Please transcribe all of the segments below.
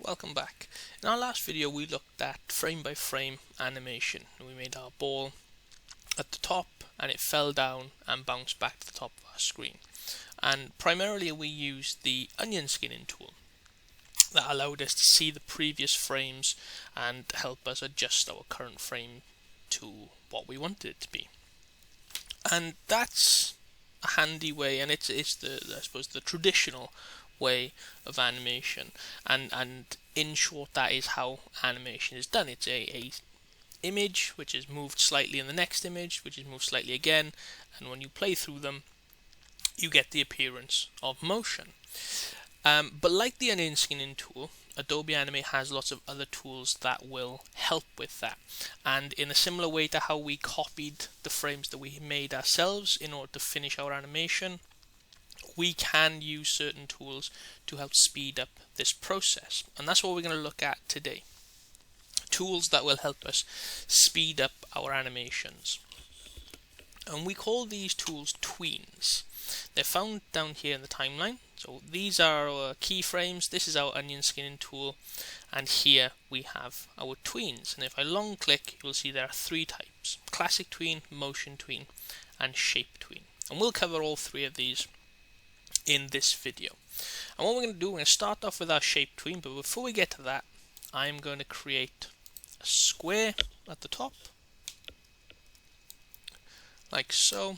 Welcome back. In our last video we looked at frame by frame animation. We made our ball at the top and it fell down and bounced back to the top of our screen. And primarily we used the onion skinning tool that allowed us to see the previous frames and help us adjust our current frame to what we wanted it to be. And that's a handy way, and it's the, I suppose, the traditional way of animation, and in short that is how animation is done. It's a image which is moved slightly in the next image, which is moved slightly again, and when you play through them you get the appearance of motion. But like the onion skinning tool, Adobe Animate has lots of other tools that will help with that, and in a similar way to how we copied the frames that we made ourselves in order to finish our animation, we can use certain tools to help speed up this process, and that's what we're going to look at today. Tools that will help us speed up our animations, and we call these tools tweens. They're found down here in the timeline. So these are our keyframes, this is our onion skinning tool, and here we have our tweens. And if I long click, you'll see there are three types: classic tween, motion tween, and shape tween. And we'll cover all three of these in this video. And what we're going to do, we're going to start off with our shape tween, but before we get to that, I'm going to create a square at the top, like so.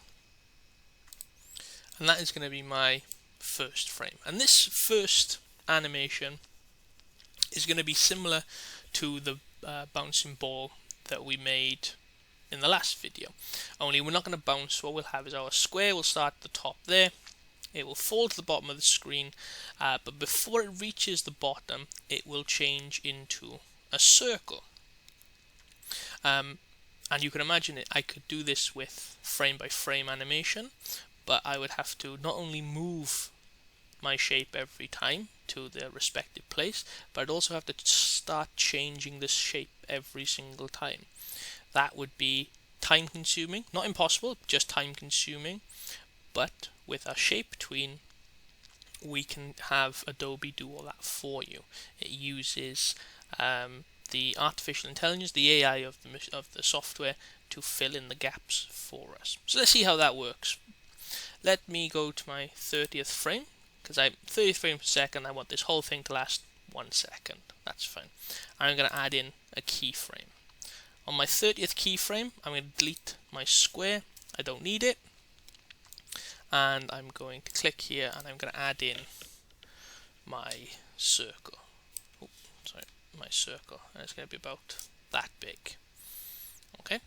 And that is going to be my first frame. And this first animation is going to be similar to the bouncing ball that we made in the last video. Only we're not going to bounce. What we'll have is our square will start at the top there. It will fall to the bottom of the screen, but before it reaches the bottom, it will change into a circle. And you can imagine it. I could do this with frame by frame animation, but I would have to not only move my shape every time to their respective place, but I'd also have to start changing this shape every single time. That would be time consuming, not impossible, just time consuming. But with our shape tween, we can have Adobe do all that for you. It uses the artificial intelligence, the AI of the software, to fill in the gaps for us. So let's see how that works. Let me go to my 30th frame, because I'm 30 frames per second. I want this whole thing to last 1 second. That's fine. I'm going to add in a keyframe. On my 30th keyframe, I'm going to delete my square. I don't need it. And I'm going to click here and I'm going to add in my circle. Oh, sorry, my circle. And it's going to be about that big. Okay.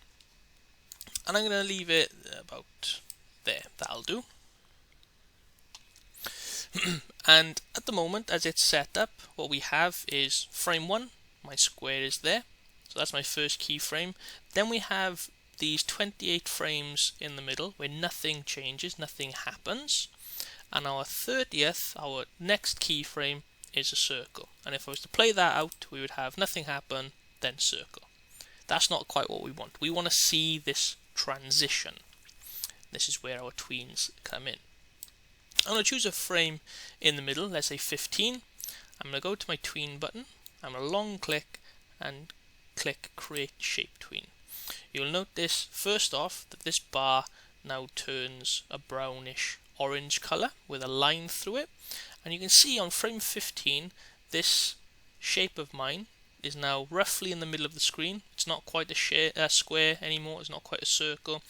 And I'm going to leave it about there. That'll do. And at the moment, as it's set up, what we have is frame 1. My square is there. So that's my first keyframe. Then we have these 28 frames in the middle where nothing changes, nothing happens. And our 30th, our next keyframe, is a circle. And if I was to play that out, we would have nothing happen, then circle. That's not quite what we want. We want to see this transition. This is where our tweens come in. I'm going to choose a frame in the middle, let's say 15. I'm going to go to my tween button. I'm going to long click and click create shape tween. You'll notice first off that this bar now turns a brownish orange color with a line through it, and you can see on frame 15 this shape of mine is now roughly in the middle of the screen. It's not quite a square anymore, it's not quite a circle.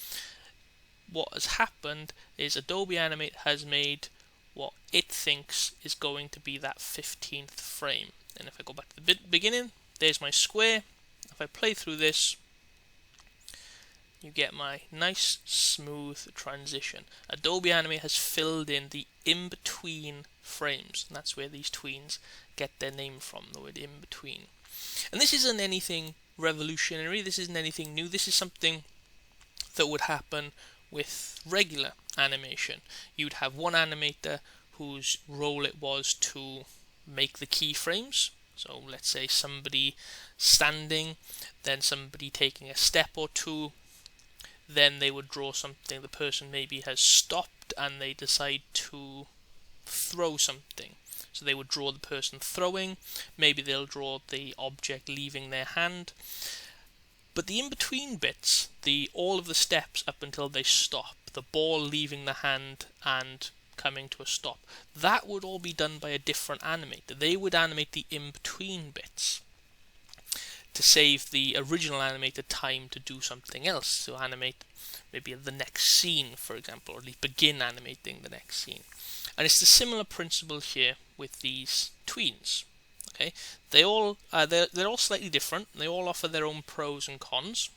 What has happened is Adobe Animate has made what it thinks is going to be that 15th frame. And if I go back to the beginning, there's my square. If I play through this, you get my nice smooth transition. Adobe Animate has filled in the in-between frames, and that's where these tweens get their name from, the word in-between. And this isn't anything revolutionary, this isn't anything new, this is something that would happen with regular animation. You'd have one animator whose role it was to make the keyframes. So let's say somebody standing, then somebody taking a step or two, then they would draw something. The person maybe has stopped and they decide to throw something. So they would draw the person throwing, maybe they'll draw the object leaving their hand. But the in-between bits, all of the steps up until they stop, the ball leaving the hand and coming to a stop, that would all be done by a different animator. They would animate the in-between bits to save the original animator time to do something else, to animate maybe the next scene, for example, or at least begin animating the next scene. And it's the similar principle here with these tweens. Okay, they're all slightly different. They all offer their own pros and cons.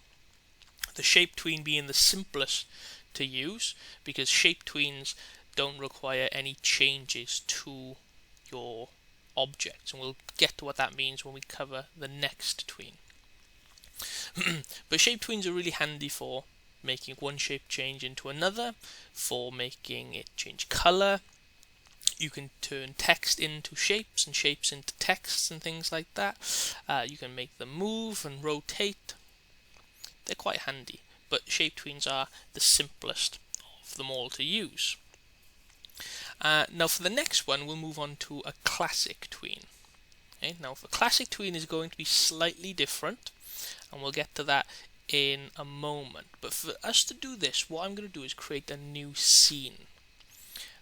The shape tween being the simplest to use, because shape tweens don't require any changes to your objects, and we'll get to what that means when we cover the next tween. But shape tweens are really handy for making one shape change into another, for making it change color. You can turn text into shapes and shapes into texts and things like that. You can make them move and rotate. They're quite handy, but shape tweens are the simplest of them all to use. Now for the next one, we'll move on to a classic tween. Okay, now for classic tween is going to be slightly different, and we'll get to that in a moment. But for us to do this, what I'm going to do is create a new scene.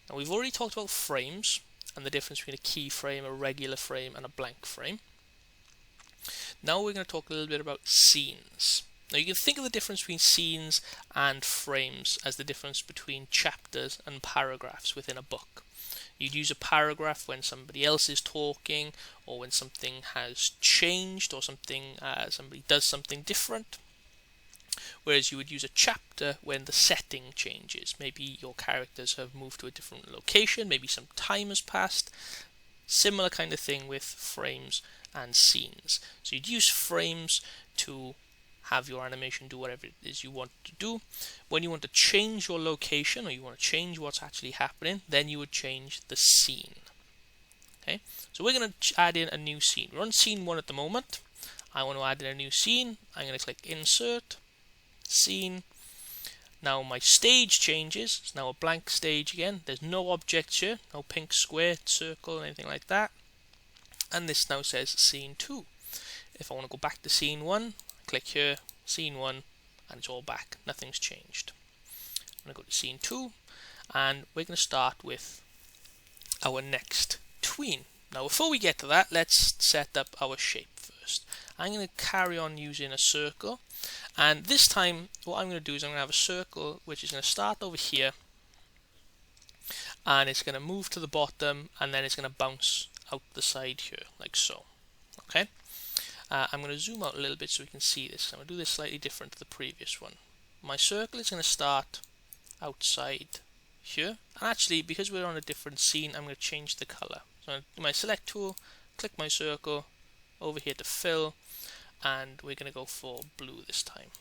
Now we've already talked about frames and the difference between a keyframe, a regular frame and a blank frame. Now we're going to talk a little bit about scenes. Now you can think of the difference between scenes and frames as the difference between chapters and paragraphs within a book. You'd use a paragraph when somebody else is talking, or when something has changed, or somebody does something different. Whereas you would use a chapter when the setting changes. Maybe your characters have moved to a different location, maybe some time has passed. Similar kind of thing with frames and scenes. So you'd use frames to have your animation do whatever it is you want to do. When you want to change your location, or you want to change what's actually happening, then you would change the scene. Okay, so we're going to add in a new scene. We're on scene 1 at the moment. I want to add in a new scene. I'm going to click Insert, Scene. Now my stage changes. It's now a blank stage again. There's no objects here, no pink square, circle, anything like that. And this now says Scene 2. If I want to go back to Scene 1, click here, Scene 1, and it's all back. Nothing's changed. I'm going to go to Scene 2, and we're going to start with our next tween. Now before we get to that, let's set up our shape first. I'm going to carry on using a circle, and this time what I'm going to do is I'm going to have a circle which is going to start over here, and it's going to move to the bottom, and then it's going to bounce out the side here, like so. Okay, I'm going to zoom out a little bit so we can see this. I'm going to do this slightly different to the previous one. My circle is going to start outside here, and actually because we're on a different scene, I'm going to change the color. So I'm going to do my select tool, click my circle, over here to fill, and we're going to go for blue this time.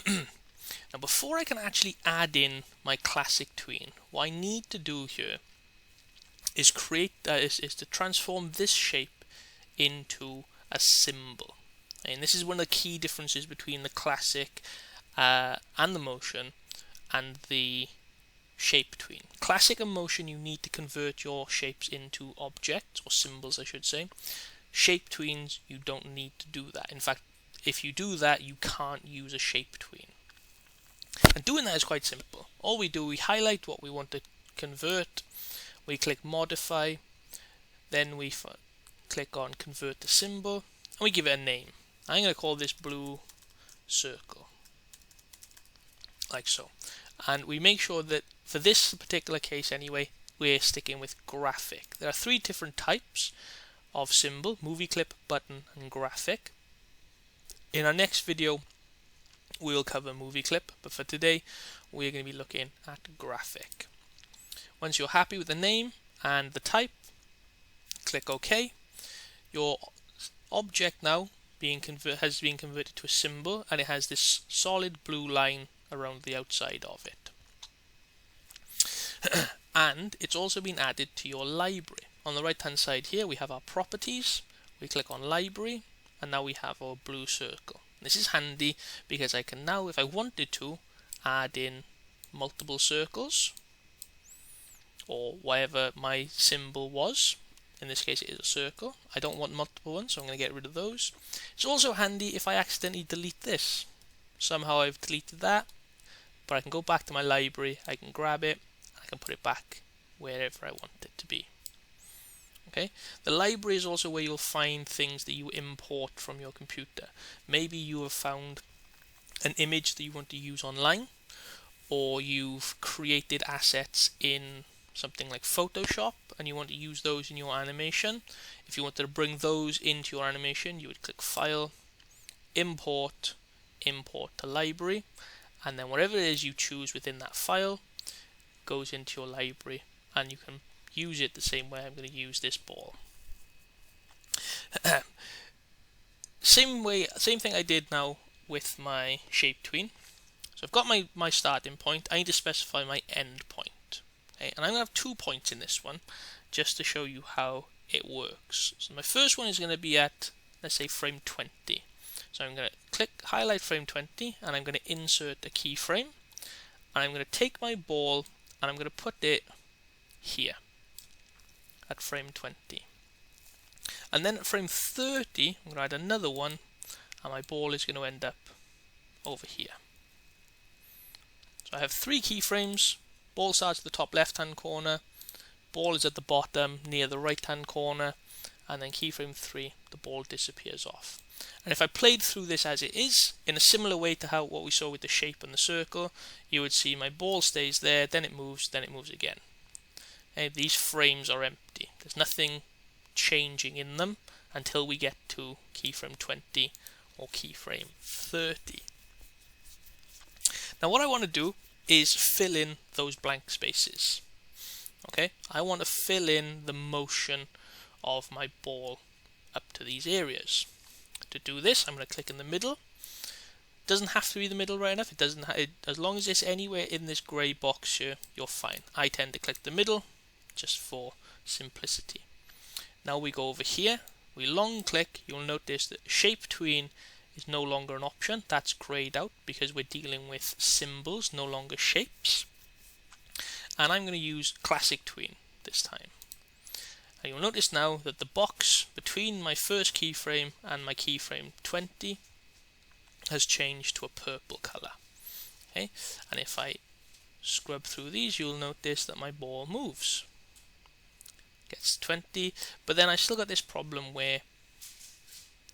Now before I can actually add in my classic tween, what I need to do here is is to transform this shape into a symbol. And this is one of the key differences between the classic and the motion and the shape tween. Classic and motion, you need to convert your shapes into objects, or symbols I should say. Shape tweens, you don't need to do that. In fact, if you do that, you can't use a shape tween. And doing that is quite simple. All we do, we highlight what we want to convert, we click modify, then we click on convert to symbol, and we give it a name. I'm going to call this blue circle, like so. And we make sure that for this particular case anyway, we're sticking with graphic. There are 3 different types of symbol: movie clip, button, and graphic. In our next video we'll cover movie clip, but for today we're going to be looking at graphic. Once you're happy with the name and the type, click OK. Your object now has been converted to a symbol, and it has this solid blue line around the outside of it. And it's also been added to your library. On the right hand side here we have our properties. We click on library, and now we have our blue circle. This is handy because I can now, if I wanted to, add in multiple circles, or whatever my symbol was. In this case it is a circle. I don't want multiple ones, so I'm going to get rid of those. It's also handy if I accidentally delete this. Somehow I've deleted that, but I can go back to my library, I can grab it, and I can put it back wherever I want it to be. Okay. The library is also where you'll find things that you import from your computer. Maybe you have found an image that you want to use online, or you've created assets in something like Photoshop and you want to use those in your animation. If you wanted to bring those into your animation, you would click File, Import, Import to Library, and then whatever it is you choose within that file goes into your library, and you can use it the same way I'm going to use this ball. Same thing I did now with my shape tween. So I've got my starting point. I need to specify my end point. Okay? And I'm going to have 2 points in this one just to show you how it works. So my first one is going to be at, let's say, frame 20. So I'm going to highlight frame 20, and I'm going to insert a keyframe, and I'm going to take my ball and I'm going to put it here at frame 20. And then at frame 30, I'm going to add another one, and my ball is going to end up over here. So I have 3 keyframes. Ball starts at the top left hand corner, ball is at the bottom near the right hand corner, and then keyframe 3, the ball disappears off. And if I played through this as it is, in a similar way to what we saw with the shape and the circle, you would see my ball stays there, then it moves again. Okay, these frames are empty. There's nothing changing in them until we get to keyframe 20 or keyframe 30. Now what I want to do is fill in those blank spaces. Okay, I want to fill in the motion of my ball up to these areas. To do this, I'm going to click in the middle. It doesn't have to be the middle right enough. It doesn't. As long as it's anywhere in this grey box here, you're fine. I tend to click the middle just for simplicity. Now we go over here. We long click. You'll notice that shape tween is no longer an option. That's greyed out because we're dealing with symbols, no longer shapes. And I'm going to use classic tween this time. And you'll notice now that the box between my first keyframe and my keyframe 20 has changed to a purple color. Okay, and if I scrub through these, you'll notice that my ball moves. Gets 20, but then I still got this problem where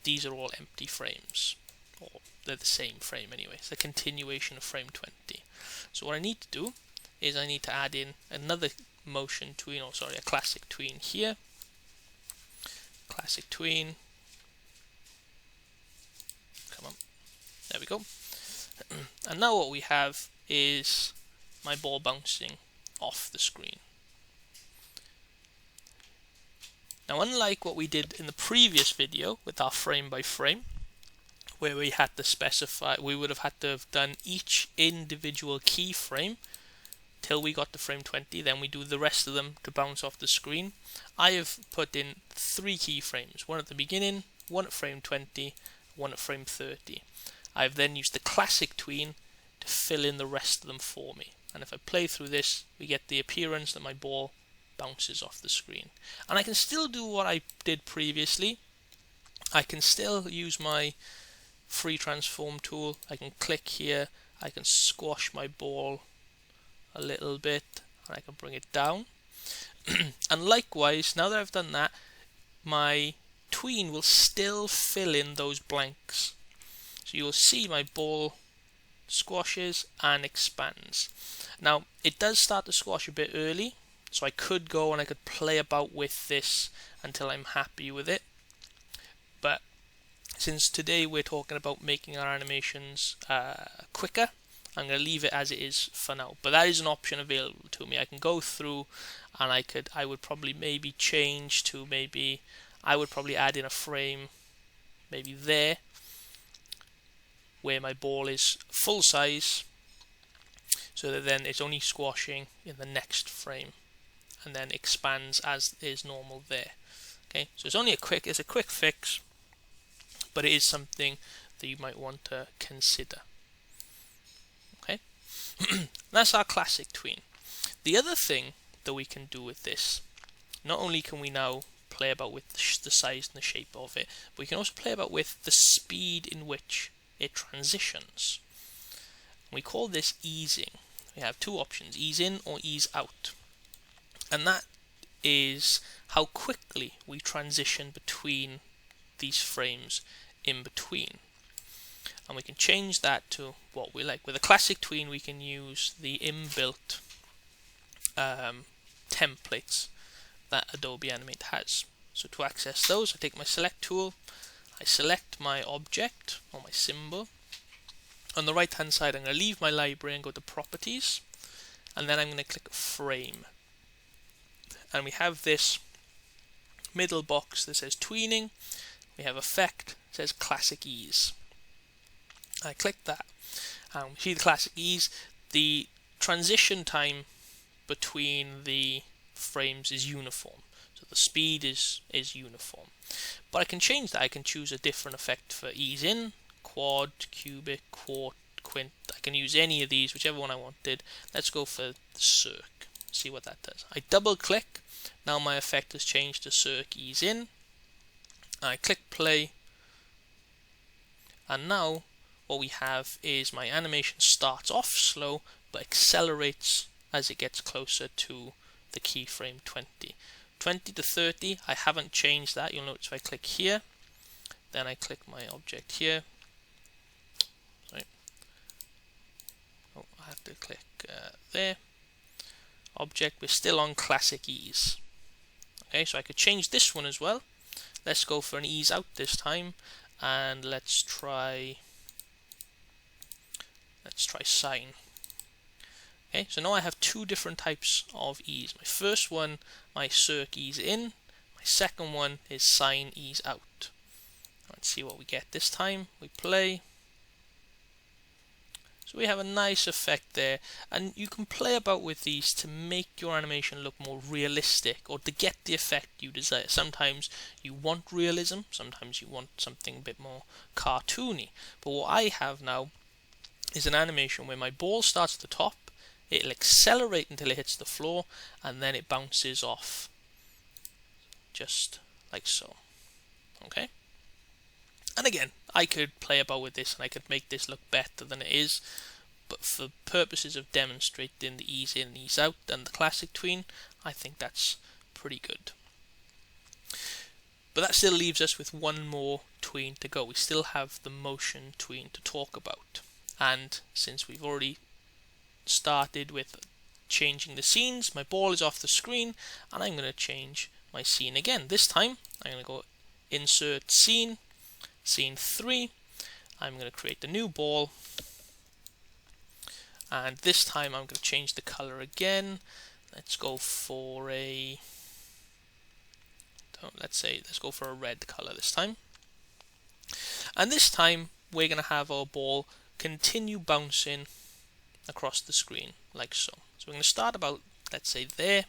these are all empty frames, or they're the same frame anyway. It's a continuation of frame 20. So what I need to do is I need to add in another motion tween, or sorry, a classic tween here. Classic tween. Come on. There we go. And now what we have is my ball bouncing off the screen. Now, unlike what we did in the previous video with our frame by frame, where we had to specify, we would have had to have done each individual keyframe till we got to frame 20, then we do the rest of them to bounce off the screen. I have put in 3 keyframes, one at the beginning, one at frame 20, one at frame 30. I've then used the classic tween to fill in the rest of them for me. And if I play through this, we get the appearance that my ball bounces off the screen. And I can still do what I did previously. I can still use my free transform tool. I can click here, I can squash my ball a little bit, and I can bring it down. And likewise, now that I've done that, my tween will still fill in those blanks. So you'll see my ball squashes and expands. Now it does start to squash a bit early, so I could go and I could play about with this until I'm happy with it. But since today we're talking about making our animations quicker, I'm going to leave it as it is for now. But that is an option available to me. I can go through and I would probably maybe change to I would probably add in a frame maybe there where my ball is full size, so that then it's only squashing in the next frame and then expands as is normal there. Okay, so it's only a quick fix, but it is something that you might want to consider. Okay, that's our classic tween. The other thing that we can do with this. Not only can we now play about with the size and the shape of it, but we can also play about with the speed in which it transitions. We call this easing. We have two options, ease in or ease out. And that is how quickly we transition between these frames in between. And we can change that to what we like. With a classic tween, we can use the inbuilt templates that Adobe Animate has. So to access those, I take my select tool, I select my object or my symbol. On the right hand side, I'm going to leave my library and go to properties, and then I'm going to click frame. And we have this middle box that says tweening. We have effect, it says classic ease. I click that, and we see the classic ease. The transition time between the frames is uniform, so the speed is uniform. But I can change that. I can choose a different effect for ease in, quad, cubic, quart, quint. I can use any of these, whichever one I wanted. Let's go for the circ, see what that does. I double click, now my effect has changed to circ ease in. I click play, and now what we have is my animation starts off slow but accelerates as it gets closer to the keyframe 20. 20 to 30, I haven't changed that. You'll notice if I click here, then I click my object here. Sorry. Oh, I have to click there. Object, we're still on classic ease. Okay, so I could change this one as well. Let's go for an ease out this time, and let's try sine. Okay, so now I have two different types of ease. My first one, my circ ease in. My second one is sine ease out. Let's see what we get this time. We play. So we have a nice effect there, and you can play about with these to make your animation look more realistic, or to get the effect you desire. Sometimes you want realism, sometimes you want something a bit more cartoony. But what I have now is an animation where my ball starts at the top, it'll accelerate until it hits the floor, and then it bounces off, just like so. Okay? And again, I could play about with this and I could make this look better than it is, but for purposes of demonstrating the ease in and ease out and the classic tween, I think that's pretty good. But that still leaves us with one more tween to go. We still have the motion tween to talk about. And since we've already started with changing the scenes, my ball is off the screen, and I'm going to change my scene again. This time, I'm going to go insert scene, scene 3. I'm going to create a new ball, and this time I'm going to change the color again. Let's go for a let's go for a red color this time. And this time we're going to have our ball continue bouncing across the screen like so. So we're going to start about, let's say there.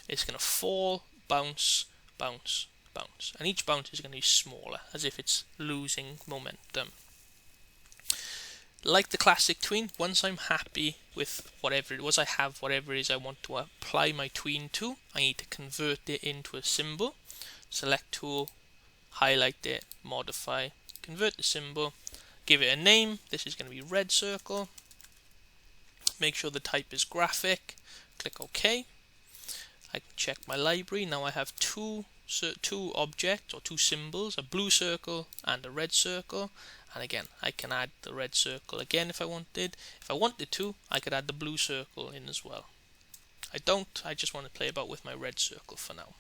It's going to fall, bounce, bounce, bounce, and each bounce is going to be smaller, as if it's losing momentum. Like the classic tween, once I'm happy with whatever it was I have, whatever it is I want to apply my tween to, I need to convert it into a symbol. Select tool, highlight it, modify, convert the symbol, give it a name. This is going to be red circle. Make sure the type is graphic, click OK. I can check my library. Now I have two objects or two symbols, a blue circle and a red circle. And again, I can add the red circle again if I wanted. If I wanted to, I could add the blue circle in as well. I don't, I just want to play about with my red circle for now.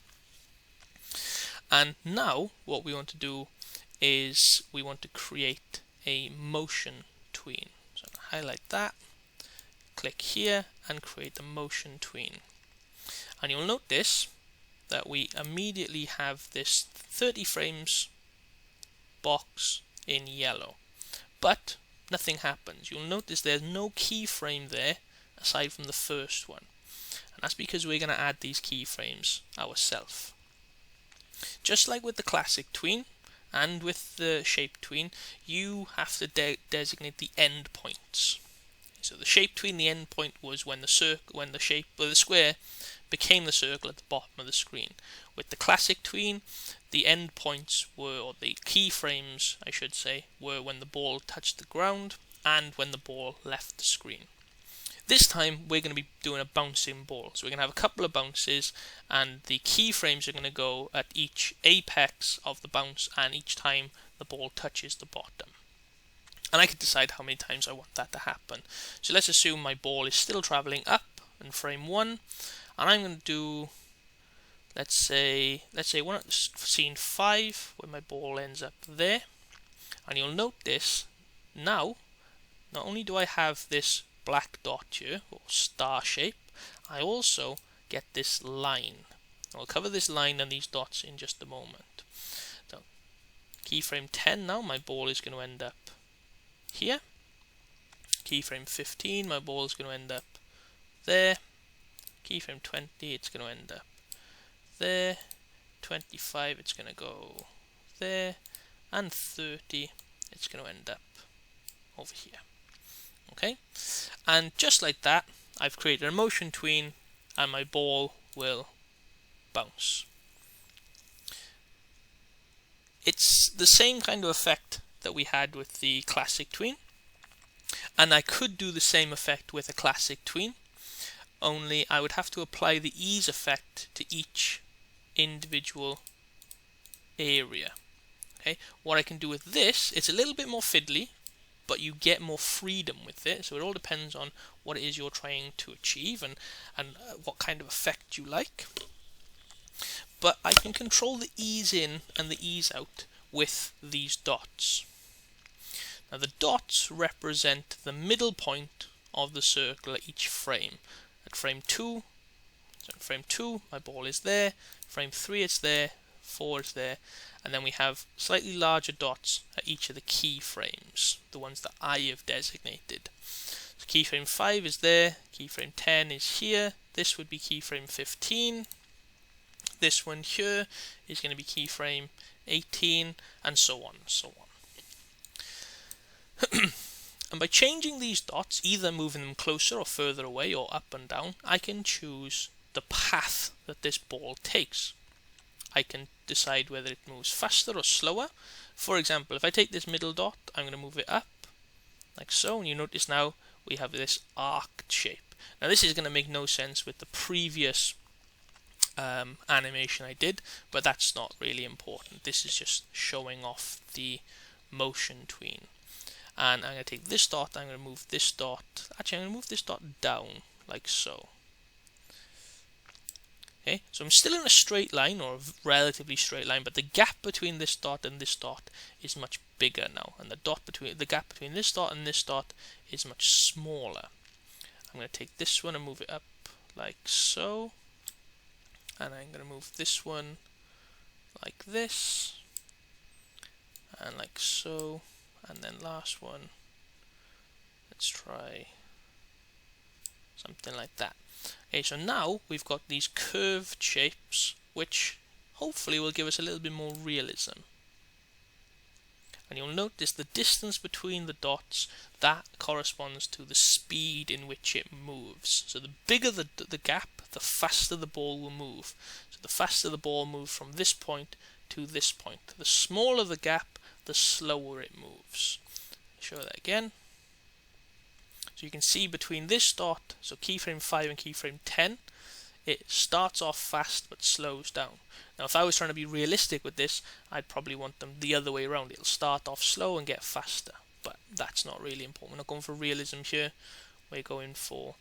And now what we want to do is we want to create a motion tween. So I'll highlight that, click here and create the motion tween. And you'll notice that we immediately have this 30 frames box in yellow, but nothing happens. You'll notice there's no keyframe there aside from the first one, and that's because we're going to add these keyframes ourselves. Just like with the classic tween and with the shape tween, you have to designate the end points. So the shape tween, the end point was when the square became the circle at the bottom of the screen. With the classic tween, the endpoints were, or the keyframes I should say, were when the ball touched the ground and when the ball left the screen. This time we're going to be doing a bouncing ball, so we're going to have a couple of bounces, and the keyframes are going to go at each apex of the bounce and each time the ball touches the bottom. And I can decide how many times I want that to happen. So let's assume my ball is still traveling up in frame 1, and I'm going to do, let's say one at scene 5 where my ball ends up there. And you'll notice now, not only do I have this black dot here, or star shape, I also get this line. I'll cover this line and these dots in just a moment. So keyframe 10 now, my ball is going to end up here. Keyframe 15, my ball is going to end up there. Keyframe 20, it's going to end up there. 25, it's going to go there. And 30, it's going to end up over here. Okay, and just like that, I've created a motion tween and my ball will bounce. It's the same kind of effect that we had with the classic tween, and I could do the same effect with a classic tween, only I would have to apply the ease effect to each individual area. Okay, what I can do with this, it's a little bit more fiddly, but you get more freedom with it, so it all depends on what it is you're trying to achieve and what kind of effect you like. But I can control the ease in and the ease out with these dots. Now the dots represent the middle point of the circle at each frame. At frame 2, my ball is there, frame 3 it's there, 4 is there, and then we have slightly larger dots at each of the keyframes, the ones that I have designated. So keyframe 5 is there, keyframe 10 is here, this would be keyframe 15, this one here is going to be keyframe 18, and so on and so on. And by changing these dots, either moving them closer or further away or up and down, I can choose the path that this ball takes. I can decide whether it moves faster or slower. For example, if I take this middle dot, I'm going to move it up, like so, and you notice now we have this arced shape. Now this is going to make no sense with the previous animation I did, but that's not really important. This is just showing off the motion tween. And I'm going to take this dot, I'm going to move this dot, actually I'm going to move this dot down, like so. Okay, so I'm still in a straight line, or a relatively straight line, but the gap between this dot and this dot is much bigger now, and the gap between this dot and this dot is much smaller. I'm going to take this one and move it up like so, and I'm going to move this one like this, and like so, and then last one, let's try something like that. Okay, so now we've got these curved shapes, which hopefully will give us a little bit more realism. And you'll notice the distance between the dots, that corresponds to the speed in which it moves. So the bigger the gap, the faster the ball will move. So the faster the ball moves from this point to this point. The smaller the gap, the slower it moves. Show that again. So you can see between this dot, so keyframe 5 and keyframe 10, it starts off fast but slows down. Now if I was trying to be realistic with this, I'd probably want them the other way around. It'll start off slow and get faster, but that's not really important. We're not going for realism here, we're going for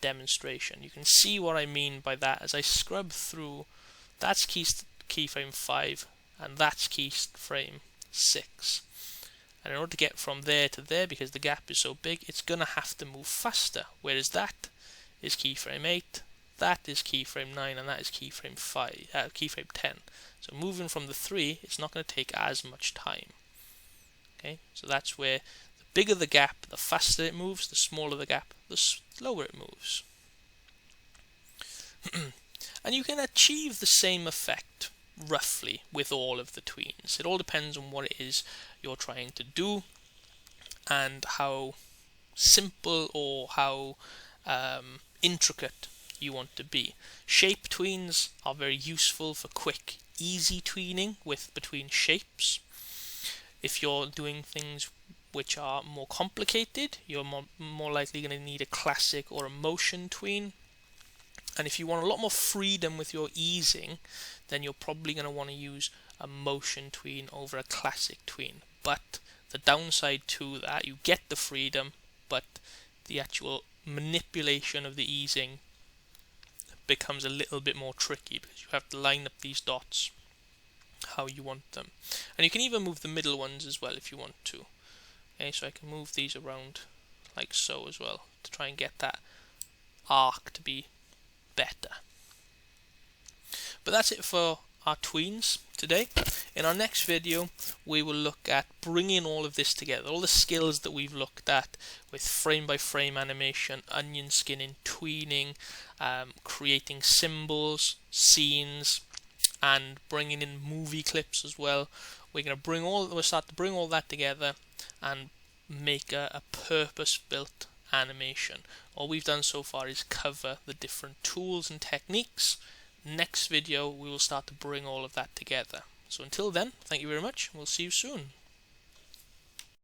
demonstration. You can see what I mean by that as I scrub through. That's keyframe 5 and that's keyframe 6. And in order to get from there to there, because the gap is so big, it's going to have to move faster. Whereas that is keyframe 8, that is keyframe 9, and that is keyframe 10. So moving from the 3, it's not going to take as much time. Okay, so that's where the bigger the gap, the faster it moves. The smaller the gap, the slower it moves. And you can achieve the same effect roughly with all of the tweens. It all depends on what it is you're trying to do and how simple or how intricate you want to be. Shape tweens are very useful for quick, easy tweening between shapes. If you're doing things which are more complicated, you're more likely going to need a classic or a motion tween. And if you want a lot more freedom with your easing, then you're probably going to want to use a motion tween over a classic tween. But the downside to that, you get the freedom, but the actual manipulation of the easing becomes a little bit more tricky because you have to line up these dots how you want them. And you can even move the middle ones as well if you want to. Okay, so I can move these around like so as well to try and get that arc to be better. But that's it for our tweens today. In our next video, we will look at bringing all of this together, all the skills that we've looked at with frame by frame animation, onion skinning, tweening, creating symbols, scenes, and bringing in movie clips as well. We'll start to bring all that together and make a purpose-built animation. All we've done so far is cover the different tools and techniques. Next video we will start to bring all of that together. So until then, thank you very much. We'll see you soon.